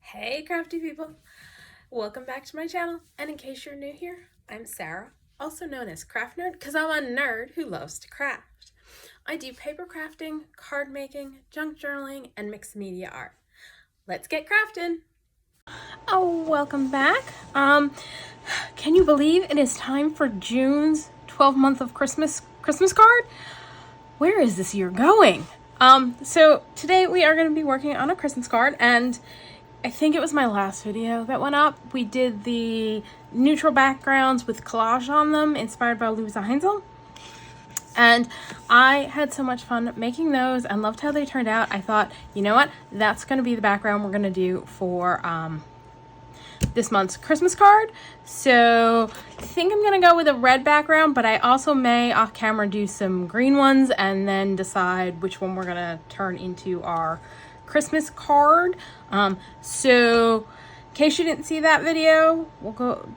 Hey crafty people! Welcome back to my channel, and in case you're new here, I'm Sarah, also known as Craft Nerd because I'm a nerd who loves to craft. I do paper crafting, card making, junk journaling, and mixed media art. Let's get crafting! Oh, welcome back. Can you believe it is time for June's 12-month of Christmas card? Where is this year going? So today we are going to be working on a Christmas card, and I think it was my last video that went up. We did the neutral backgrounds with collage on them, inspired by Louisa Heinzel. And I had so much fun making those and loved how they turned out. I thought, you know what? That's going to be the background we're going to do for this month's Christmas card. So I think I'm going to go with a red background, but I also may off camera do some green ones and then decide which one we're going to turn into our Christmas card. So in case you didn't see that video, we'll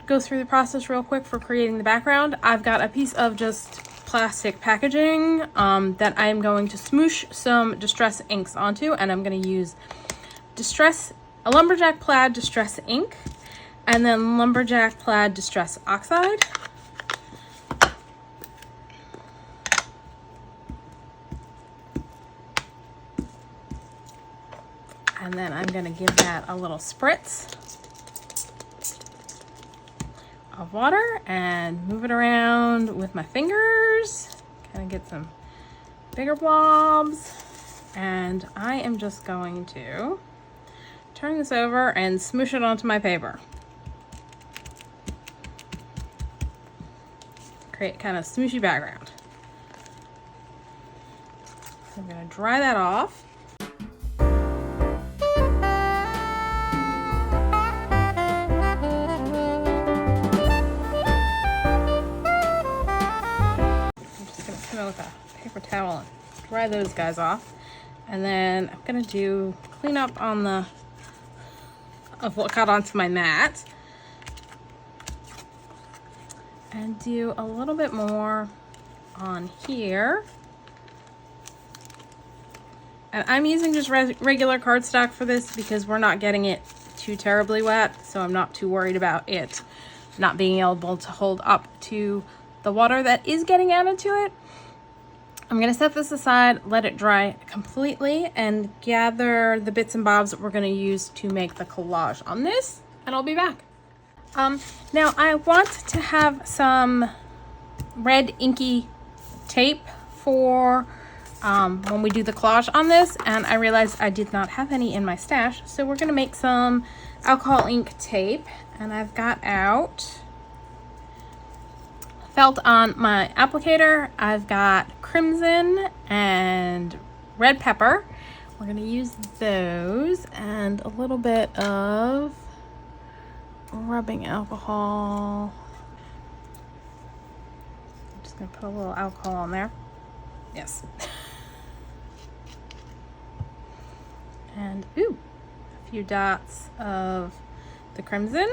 go through the process real quick for creating the background. I've got a piece of just plastic packaging that I'm going to smoosh some distress inks onto, and I'm going to use a Lumberjack Plaid Distress ink, and then Lumberjack Plaid Distress Oxide. And then I'm going to give that a little spritz of water and move it around with my fingers. Kind of get some bigger blobs. And I am just going to turn this over and smoosh it onto my paper. Create kind of smooshy background. So I'm going to dry that off. With a paper towel and dry those guys off, and then I'm gonna do clean up on of what got onto my mat and do a little bit more on here. And I'm using just regular cardstock for this because we're not getting it too terribly wet, so I'm not too worried about it not being able to hold up to the water that is getting added to it. I'm going to set this aside, let it dry completely, and gather the bits and bobs that we're going to use to make the collage on this, and I'll be back. Now I want to have some red inky tape for when we do the collage on this, and I realized I did not have any in my stash, so we're going to make some alcohol ink tape, and I've got out felt on my applicator. I've got crimson and red pepper. We're going to use those and a little bit of rubbing alcohol. I'm just going to put a little alcohol on there. Yes. And a few dots of the crimson.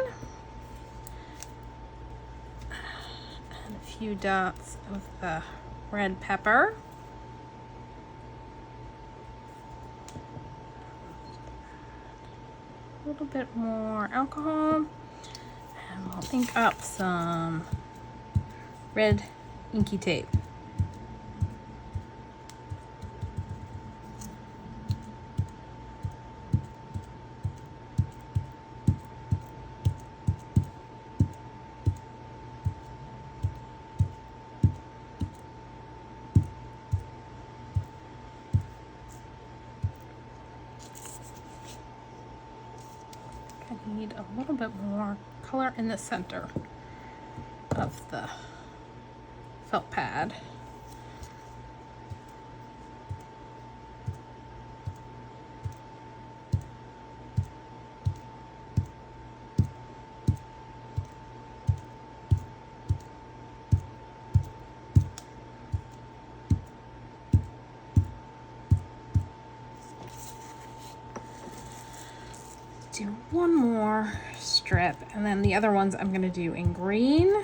Few dots of the red pepper. A little bit more alcohol, and we'll ink up some red inky tape. I need a little bit more color in the center of the felt pad. Do one more strip, and then the other ones I'm going to do in green.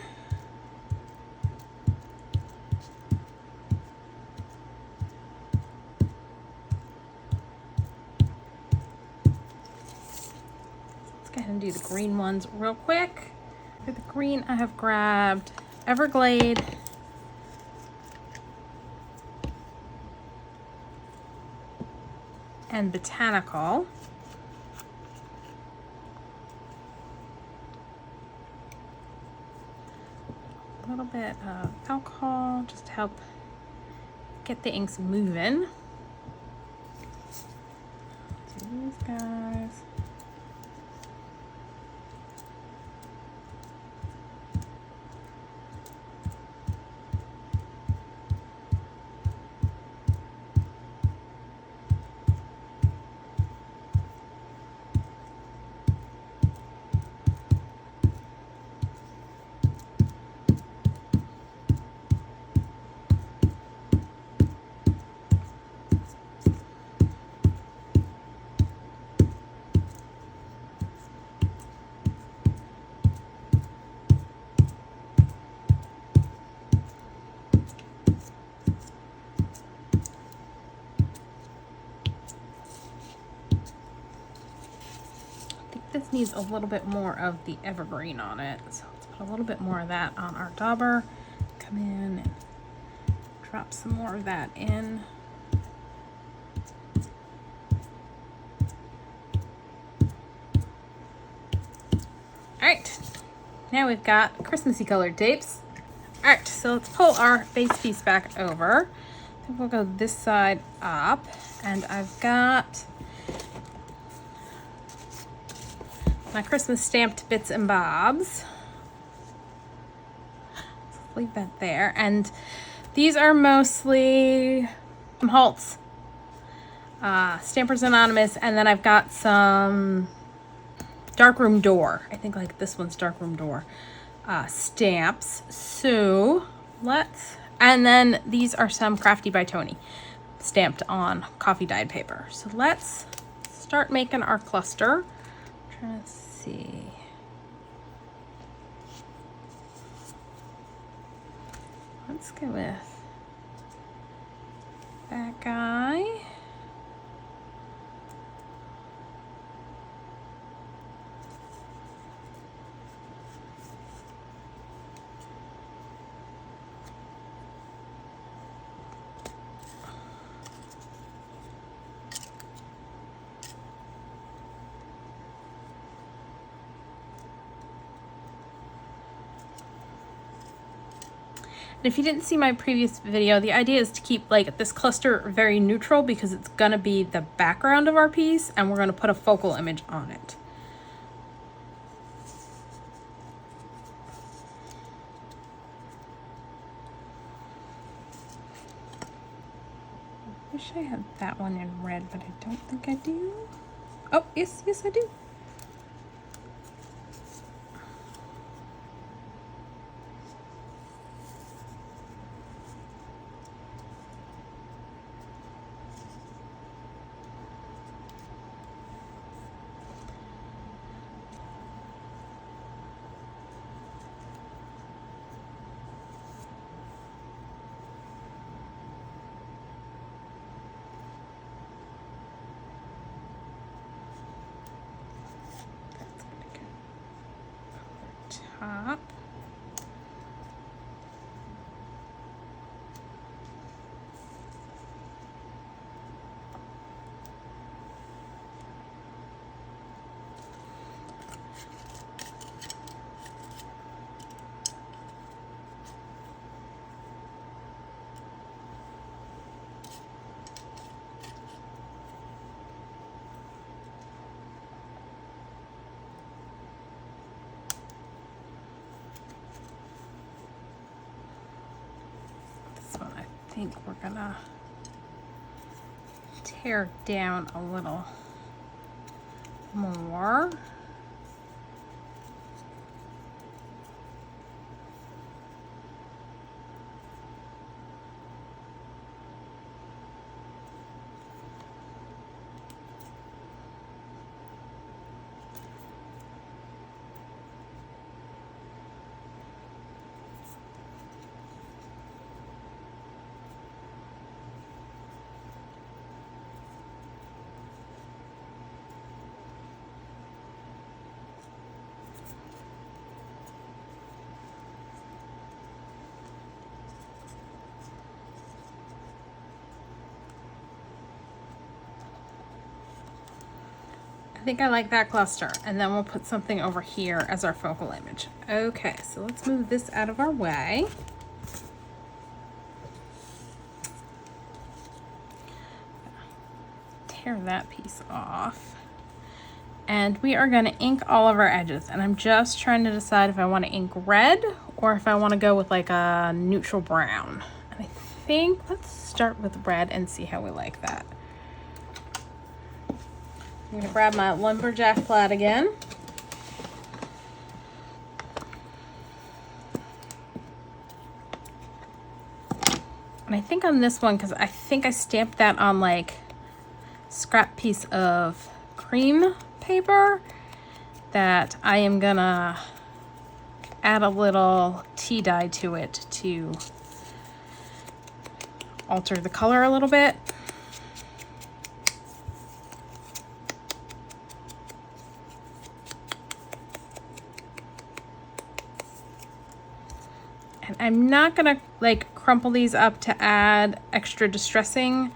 ahead and do the green ones real quick. For the green, I have grabbed Everglade, and Botanical. A little bit of alcohol just to help get the inks moving. So these guys. This needs a little bit more of the evergreen on it, so let's put a little bit more of that on our dauber. Come in and drop some more of that in. All right, now we've got Christmassy colored tapes. All right, so let's pull our base piece back over. I think we'll go this side up, and I've got my Christmas stamped bits and bobs. So leave that there. And these are mostly from Holtz, Stampers Anonymous, and then I've got some Darkroom Door. I think like this one's Darkroom Door stamps. So and then these are some Crafty by Tony stamped on coffee dyed paper. So let's start making our cluster. Let's see. Let's go with that guy. And if you didn't see my previous video, the idea is to keep like this cluster very neutral because it's gonna be the background of our piece and we're gonna put a focal image on it. I wish I had that one in red, but I don't think I do. Oh, yes, I do. Top. I think we're gonna tear down a little more. think I like that cluster, and then we'll put something over here as our focal image. Okay, so let's move this out of our way. Tear that piece off. And we are going to ink all of our edges, and I'm just trying to decide if I want to ink red or if I want to go with like a neutral brown. And I think let's start with red and see how we like that. I'm going to grab my Lumberjack Plaid again. And I think on this one, because I think I stamped that on like scrap piece of cream paper, that I am gonna add a little tea dye to it to alter the color a little bit. And I'm not gonna like crumple these up to add extra distressing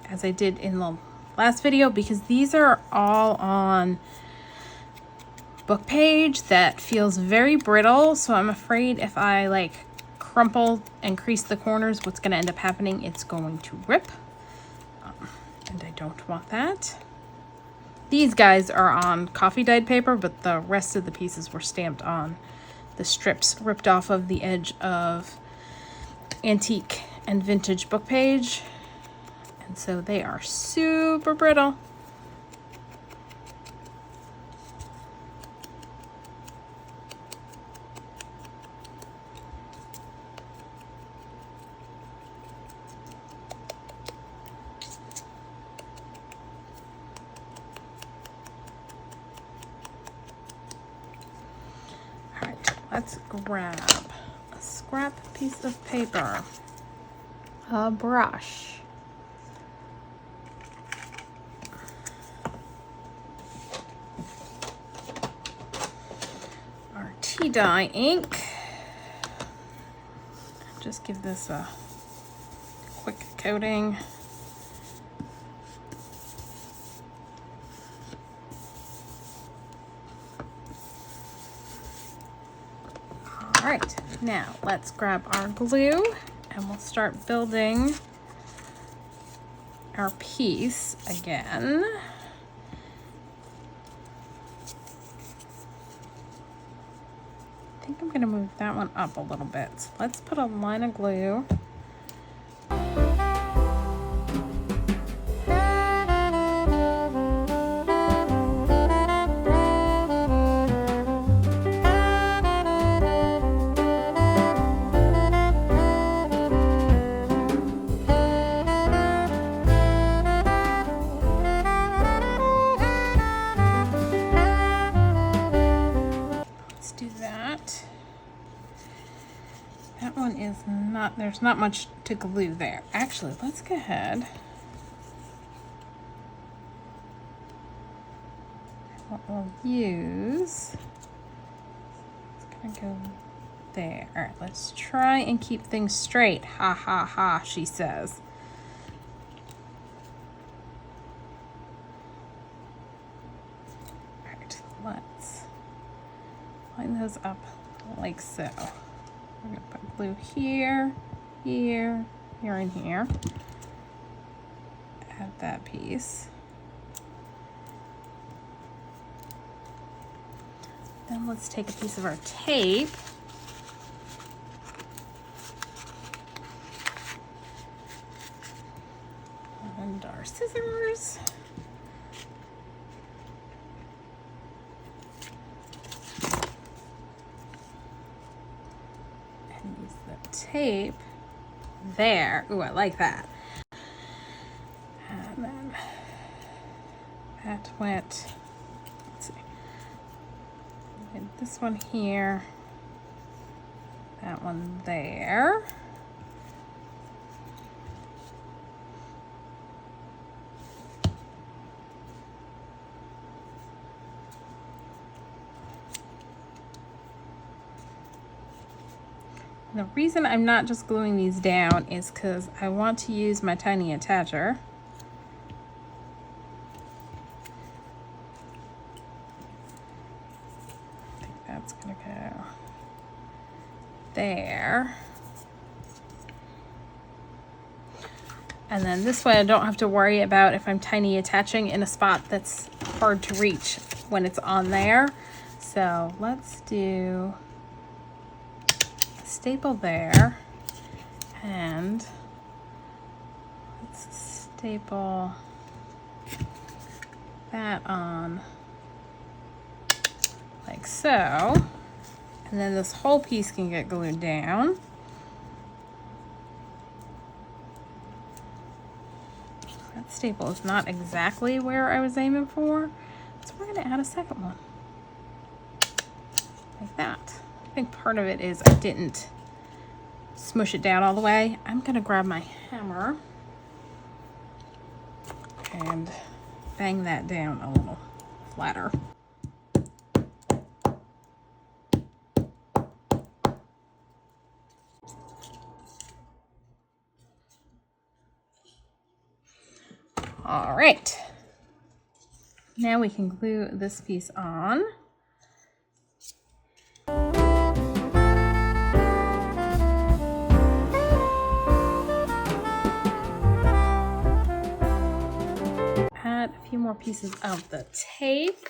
as I did in the last video, because these are all on book page that feels very brittle, so I'm afraid if I like crumple and crease the corners, what's going to end up happening, it's going to rip, and I don't want that. These guys are on coffee dyed paper, but the rest of the pieces were stamped on the strips ripped off of the edge of antique and vintage book page. And so they are super brittle. All right, let's grab a scrap piece of paper, a brush, tea dye ink. Just give this a quick coating. All right, now let's grab our glue and we'll start building our piece again. I think I'm going to move that one up a little bit. So let's put a line of glue. There's not much to glue there. Actually, let's go ahead. What we'll use, it's gonna go there. All right, let's try and keep things straight. Ha ha ha, she says. All right, let's line those up like so. We're gonna put glue here, here, here, and here. Add that piece. Then let's take a piece of our tape. And our scissors. Tape there. Ooh, I like that. And then that went, let's see, this one here, that one there. The reason I'm not just gluing these down is because I want to use my tiny attacher That's gonna go there. And then this way I don't have to worry about if I'm tiny attaching in a spot that's hard to reach when it's on there. So let's do a staple there, and let's staple that on like so. And then this whole piece can get glued down. That staple is not exactly where I was aiming for, so we're going to add a second one. Like that. I think part of it is I didn't smush it down all the way. I'm going to grab my hammer and bang that down a little flatter. All right, now we can glue this piece on. Add a few more pieces of the tape.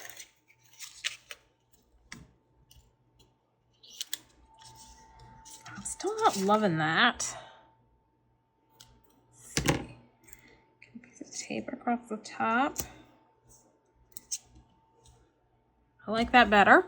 I'm still not loving that. Tape across the top. I like that better.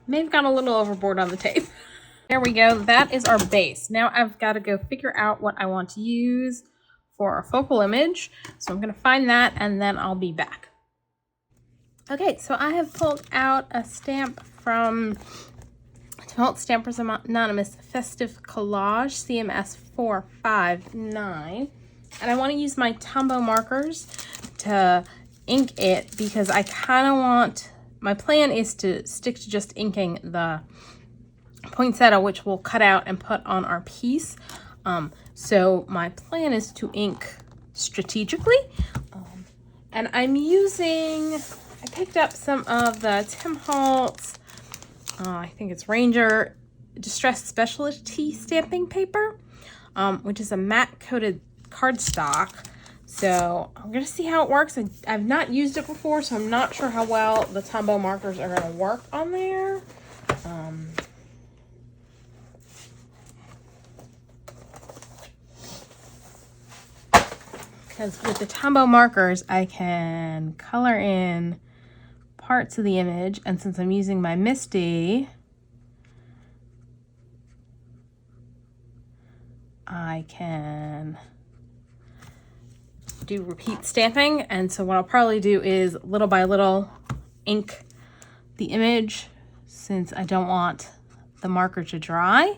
May have gone a little overboard on the tape. There we go. That is our base. Now I've got to go figure out what I want to use for our focal image. So I'm going to find that and then I'll be back. Okay, so I have pulled out a stamp from Holtz Stampers Anonymous Festive Collage CMS 459. And I want to use my Tombow markers to ink it because I kind of want... My plan is to stick to just inking the poinsettia, which we'll cut out and put on our piece. So my plan is to ink strategically. And I'm using, I picked up some of the Tim Holtz, I think it's Ranger Distressed Specialty stamping paper, which is a matte coated cardstock. So I'm going to see how it works. I've not used it before, so I'm not sure how well the Tombow markers are going to work on there. Because with the Tombow markers, I can color in parts of the image. And since I'm using my Misty, I can do repeat stamping. And so what I'll probably do is little by little ink the image since I don't want the marker to dry.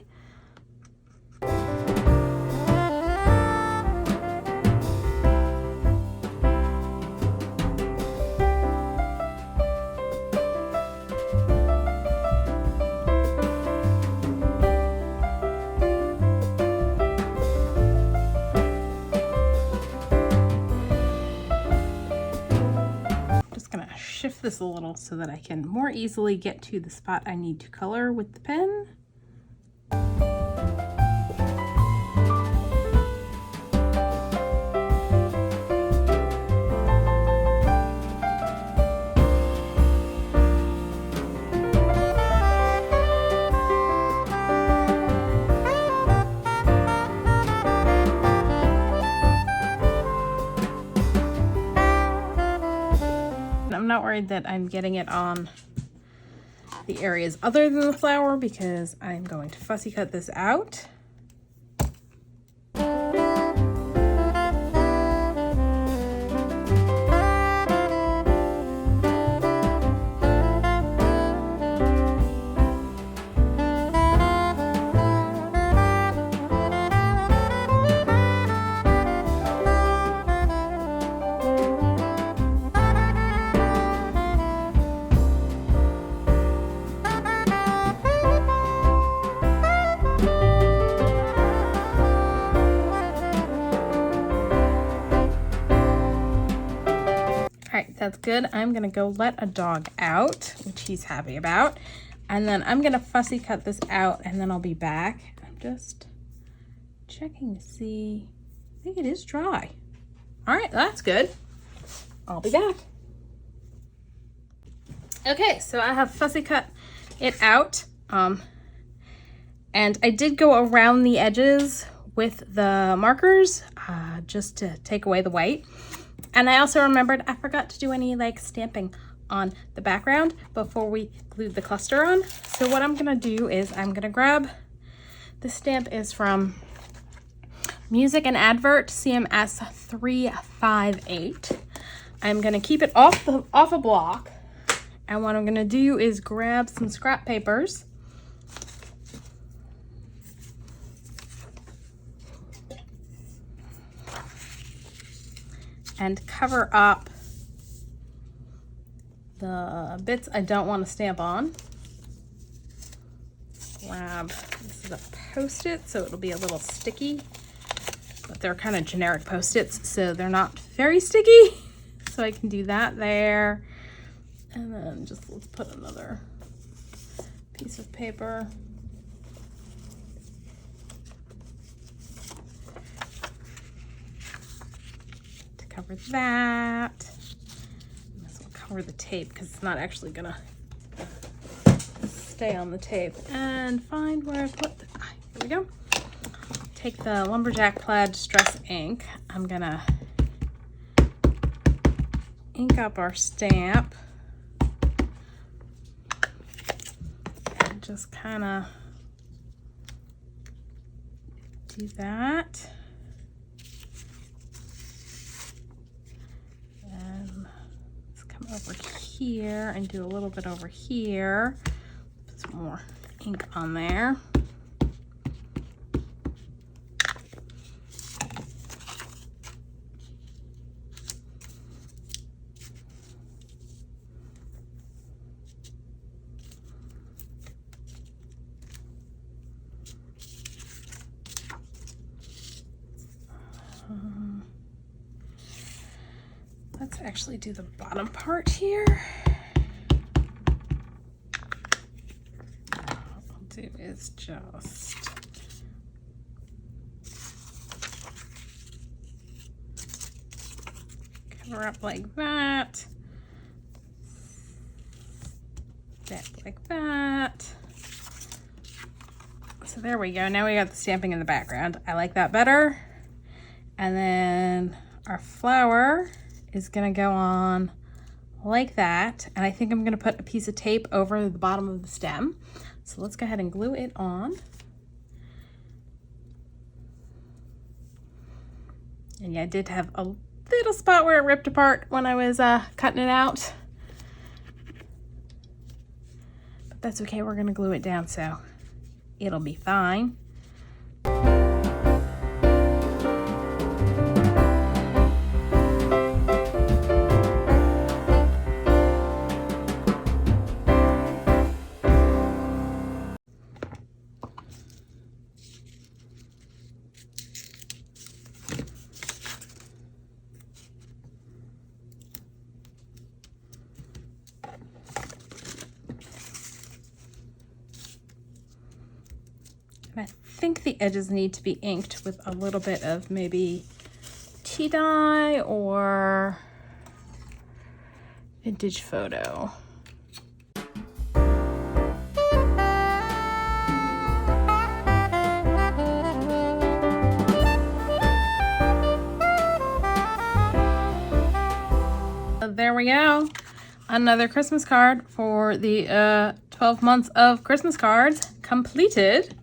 Shift this a little so that I can more easily get to the spot I need to color with the pen. I'm not worried that I'm getting it on the areas other than the flower because I'm going to fussy cut this out. That's good. I'm gonna go let a dog out, which he's happy about. And then I'm gonna fussy cut this out and then I'll be back. I'm just checking to see, I think it is dry. All right, that's good. I'll be back. Okay, so I have fussy cut it out. And I did go around the edges with the markers just to take away the white. And I also remembered I forgot to do any like stamping on the background before we glued the cluster on. So what I'm gonna do is I'm gonna grab, the stamp is from Music and Advert CMS 358. I'm gonna keep it off a block. And what I'm gonna do is grab some scrap papers. And cover up the bits I don't want to stamp on. Grab, this is a Post-it, so it'll be a little sticky, but they're kind of generic Post-its, so they're not very sticky. So I can do that there. And then just let's put another piece of paper. Cover that. This will cover the tape because it's not actually gonna stay on the tape. And find where I put the, here we go. Take the Lumberjack Plaid Distress ink. I'm gonna ink up our stamp and just kind of do that. Over here and do a little bit over here. Put some more ink on there. Let's actually do the bottom part here. What I'll do is just cover up like that, stamp like that. So there we go. Now we got the stamping in the background. I like that better. And then our flower is gonna go on like that, and I think I'm gonna put a piece of tape over the bottom of the stem. So let's go ahead and glue it on. And yeah, I did have a little spot where it ripped apart when I was cutting it out, but that's okay. We're gonna glue it down, so it'll be fine. I think the edges need to be inked with a little bit of maybe tea dye or vintage photo. So there we go. another Christmas card for the 12 months of Christmas cards completed.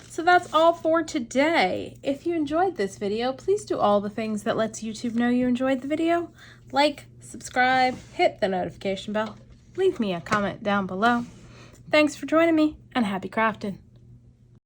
So that's all for today. If you enjoyed this video, please do all the things that lets YouTube know you enjoyed the video. Like, subscribe, hit the notification bell, leave me a comment down below. Thanks for joining me, and happy crafting.